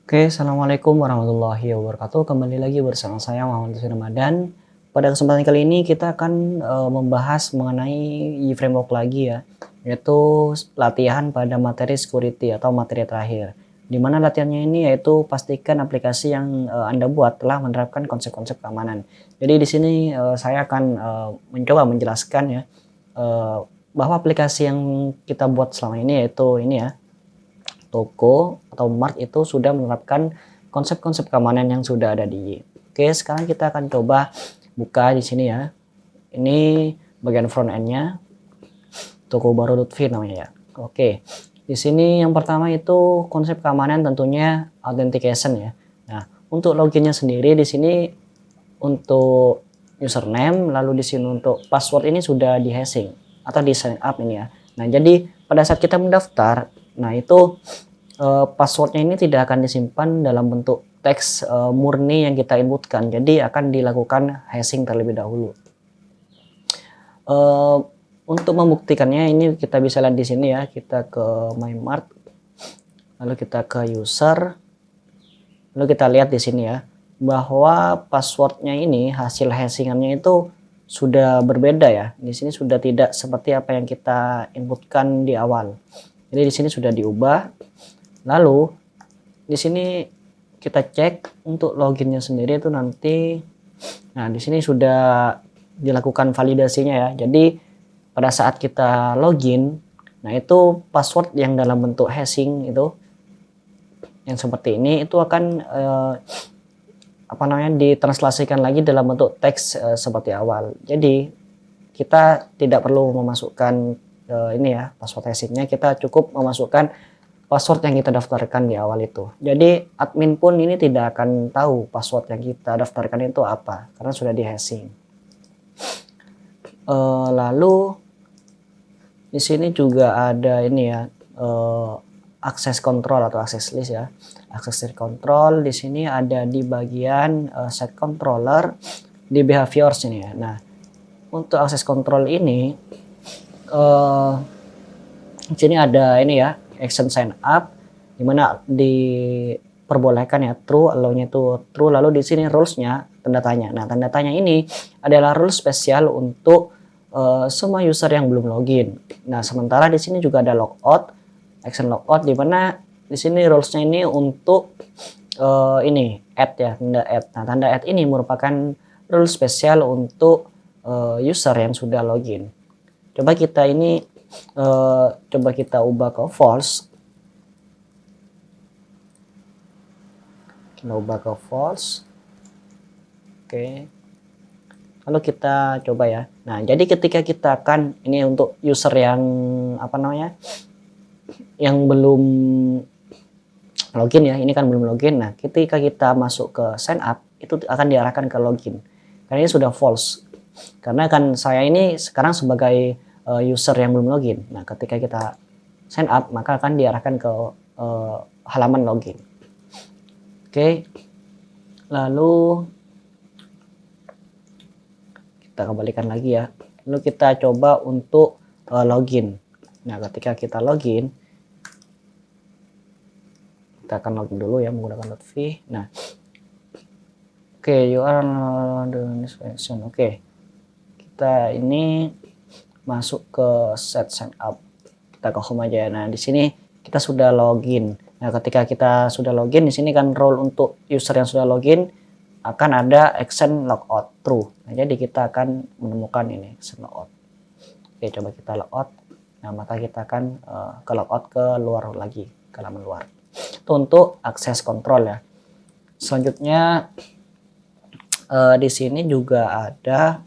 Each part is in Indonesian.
Oke, Assalamualaikum warahmatullahi wabarakatuh. Kembali lagi bersama saya Muhammad Hussein Ramadan. Pada kesempatan kali ini kita akan membahas mengenai framework lagi ya, yaitu latihan pada materi security atau materi terakhir. Di mana latihannya ini yaitu pastikan aplikasi yang Anda buat telah menerapkan konsep-konsep keamanan. Jadi di sini saya akan mencoba menjelaskan ya eh, bahwa aplikasi yang kita buat selama ini yaitu ini ya, toko atau mart itu sudah menerapkan konsep-konsep keamanan yang sudah ada di. Oke, sekarang kita akan coba buka di sini ya. Ini bagian front end-nya, toko baru Lutfi namanya ya. Oke, di sini yang pertama itu konsep keamanan tentunya authentication ya. Nah, untuk loginnya sendiri di sini untuk username, lalu di sini untuk password ini sudah di hashing atau di sign up ini ya. Nah, jadi pada saat kita mendaftar, nah itu passwordnya ini tidak akan disimpan dalam bentuk teks murni yang kita inputkan, jadi akan dilakukan hashing terlebih dahulu. Untuk membuktikannya ini kita bisa lihat di sini ya, kita ke My Mart, lalu kita ke user, lalu kita lihat di sini ya bahwa passwordnya ini hasil hashingannya itu sudah berbeda ya. Di sini sudah tidak seperti apa yang kita inputkan di awal. Jadi di sini sudah diubah. Lalu di sini kita cek untuk loginnya sendiri itu nanti. Nah, di sini sudah dilakukan validasinya ya. Jadi pada saat kita login, nah itu password yang dalam bentuk hashing itu yang seperti ini itu akan ditranslasikan lagi dalam bentuk teks seperti awal. Jadi kita tidak perlu memasukkan ini ya password hashingnya, kita cukup memasukkan password yang kita daftarkan di awal itu. Jadi admin pun ini tidak akan tahu password yang kita daftarkan itu apa karena sudah di hashing. Lalu di sini juga ada ini ya access control atau access list ya. Access control di sini ada di bagian set controller di behaviors ini ya. Nah, untuk access control ini di sini ada ini ya, action sign up, dimana diperbolehkan ya true, allow-nya itu true, lalu di sini rules-nya tanda tanya. Nah, tanda tanya ini adalah rules spesial untuk semua user yang belum login. Nah, sementara di sini juga ada logout, action logout, dimana di sini rules-nya ini untuk ini add ya, tanda add. Nah, tanda add ini merupakan rule spesial untuk user yang sudah login. Coba kita ini coba kita ubah ke false. Kita ubah ke false. Oke. Lalu kita coba ya. Nah, jadi ketika kita akan ini untuk user yang yang belum login ya, ini kan belum login. Nah, ketika kita masuk ke sign up itu akan diarahkan ke login. Karena ini sudah false. Karena kan saya ini sekarang sebagai user yang belum login. Nah, ketika kita sign up maka akan diarahkan ke halaman login. Oke. Lalu kita kembalikan lagi ya. Lalu kita coba untuk login. Nah, ketika kita login, kita akan login dulu ya menggunakan .v. Nah, oke, you are the session. Oke. Kita ini masuk ke set sign up, kita ke home aja. Nah, di sini kita sudah login. Nah, ketika kita sudah login, di sini kan role untuk user yang sudah login akan ada action logout true. Nah, jadi kita akan menemukan ini action logout. Oke, coba kita logout. Nah, maka kita akan ke logout ke luar lagi, ke halaman luar. Itu untuk akses kontrol ya. Selanjutnya di sini juga ada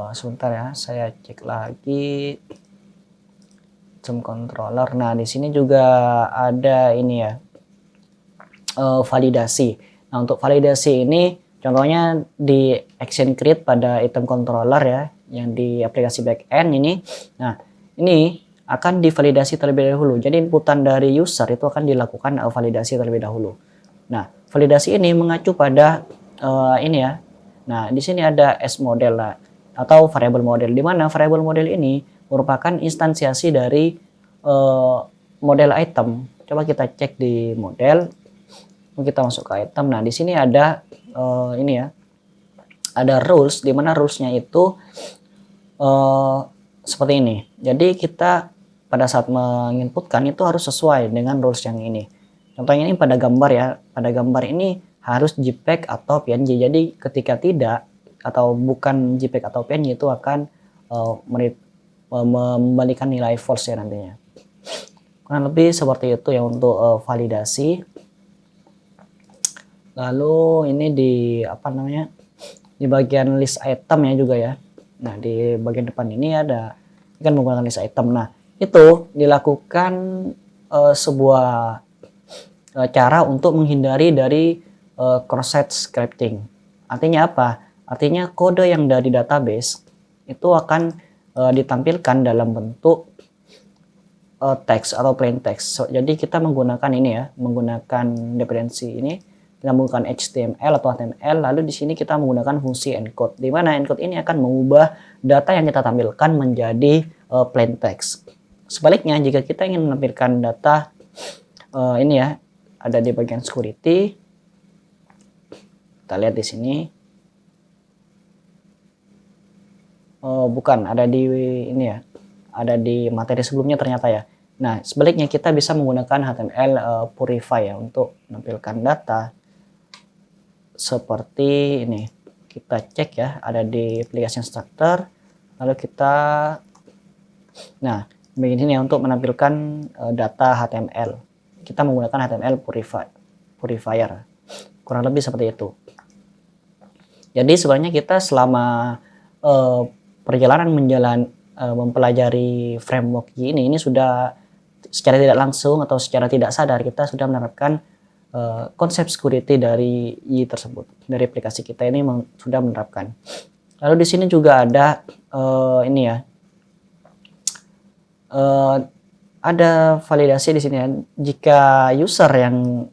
sebentar ya, saya cek lagi jam controller. Nah, di sini juga ada ini ya, validasi. Nah, untuk validasi ini contohnya di action create pada item controller ya, yang di aplikasi backend ini. Nah, ini akan divalidasi terlebih dahulu. Jadi inputan dari user itu akan dilakukan validasi terlebih dahulu. Nah, validasi ini mengacu pada ini ya. Nah, di sini ada S model lah, atau variable model, di mana variable model ini merupakan instansiasi dari model item. Coba kita cek di model, kita masuk ke item. Nah di sini ada ini ya, ada rules, di mana rulesnya itu seperti ini. Jadi kita pada saat menginputkan itu harus sesuai dengan rules yang ini. Contohnya ini pada gambar ya, pada gambar ini harus JPEG atau PNG. Jadi ketika tidak atau bukan JPEG atau PNG itu akan membalikan nilai false ya nantinya. Kurang lebih seperti itu ya untuk validasi. Lalu ini di apa namanya, di bagian list item ya juga ya. Nah di bagian depan ini ada, ini kan menggunakan list item. Nah itu dilakukan sebuah cara untuk menghindari dari cross-site scripting. Artinya apa? Artinya kode yang dari database itu akan ditampilkan dalam bentuk teks atau plain text. Jadi kita menggunakan ini ya, menggunakan dependensi ini, kita menggunakan HTML atau HTML, lalu di sini kita menggunakan fungsi encode, di mana encode ini akan mengubah data yang kita tampilkan menjadi plain text. Sebaliknya, jika kita ingin menampilkan data ini ya, ada di bagian security, kita lihat di sini, bukan, ada di ini ya, ada di materi sebelumnya ternyata ya. Nah, sebaliknya kita bisa menggunakan HTML purify ya untuk menampilkan data seperti ini. Kita cek ya, ada di application structure, lalu kita, nah begini ya untuk menampilkan data HTML. Kita menggunakan HTML purifier. Kurang lebih seperti itu. Jadi sebenarnya kita selama perjalanan mempelajari framework ini sudah secara tidak langsung atau secara tidak sadar kita sudah menerapkan konsep security dari Y tersebut, dari aplikasi kita ini sudah menerapkan. Lalu di sini juga ada ini ya, ada validasi di sini ya. Jika user yang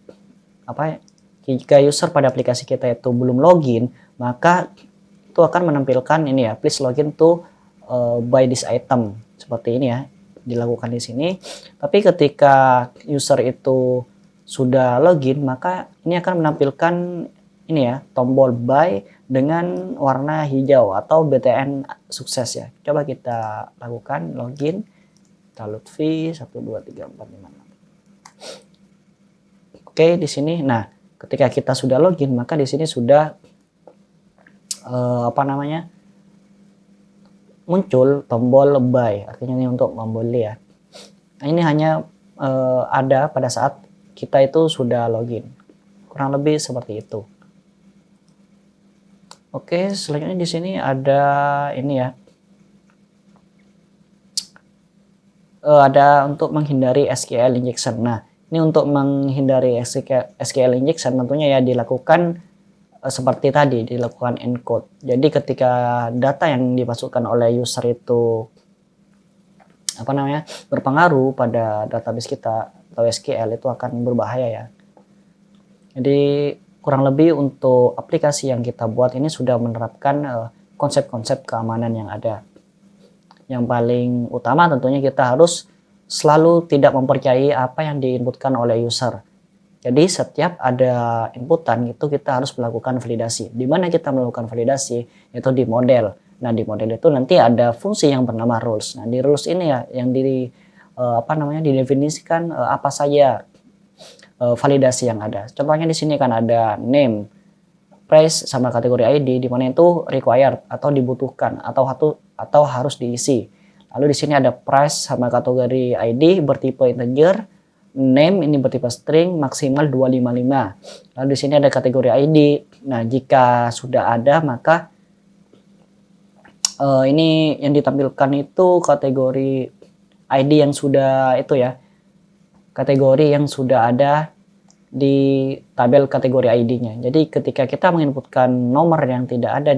jika user pada aplikasi kita itu belum login, maka itu akan menampilkan ini ya, please login to buy this item, seperti ini ya, dilakukan di sini. Tapi ketika user itu sudah login, maka ini akan menampilkan ini ya, tombol buy dengan warna hijau atau BTN sukses ya. Coba kita lakukan login, kita Lutfi 1 2 3 4 5 6. Oke, di sini. Nah, ketika kita sudah login, maka di sini sudah muncul tombol buy, artinya ini untuk membeli ya. Nah, ini hanya ada pada saat kita itu sudah login. Kurang lebih seperti itu. Oke, selanjutnya di sini ada ini ya. Ada untuk menghindari SQL injection. Nah, ini untuk menghindari SQL injection tentunya ya dilakukan seperti tadi, dilakukan encode. Jadi ketika data yang dimasukkan oleh user itu berpengaruh pada database kita atau SQL, itu akan berbahaya ya. Jadi kurang lebih untuk aplikasi yang kita buat ini sudah menerapkan konsep-konsep keamanan yang ada. Yang paling utama tentunya kita harus selalu tidak mempercayai apa yang diinputkan oleh user. Jadi setiap ada inputan itu kita harus melakukan validasi. Di mana kita melakukan validasi? Itu di model. Nah, di model itu nanti ada fungsi yang bernama rules. Nah, di rules ini ya yang didefinisikan apa saja validasi yang ada. Contohnya di sini kan ada name, price sama kategori ID, di mana itu required atau dibutuhkan atau harus diisi. Lalu di sini ada price sama kategori ID bertipe integer, name ini bertipe string, maksimal 255. Lalu di sini ada kategori ID. Nah, jika sudah ada maka ini yang ditampilkan itu kategori ID yang sudah itu ya. Kategori yang sudah ada di tabel kategori ID-nya. Jadi ketika kita menginputkan nomor yang tidak ada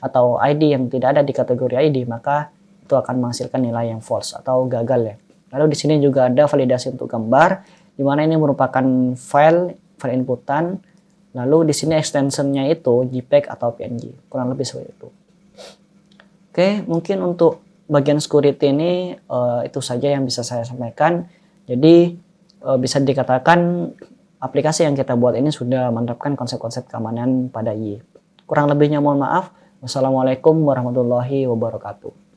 atau ID yang tidak ada di kategori ID, maka itu akan menghasilkan nilai yang false atau gagal ya. Lalu di sini juga ada validasi untuk gambar, di mana ini merupakan file inputan. Lalu di sini extensionnya itu JPEG atau PNG, kurang lebih seperti itu. Oke, mungkin untuk bagian security ini itu saja yang bisa saya sampaikan. Jadi bisa dikatakan aplikasi yang kita buat ini sudah menerapkan konsep-konsep keamanan pada IE. Kurang lebihnya mohon maaf. Wassalamualaikum warahmatullahi wabarakatuh.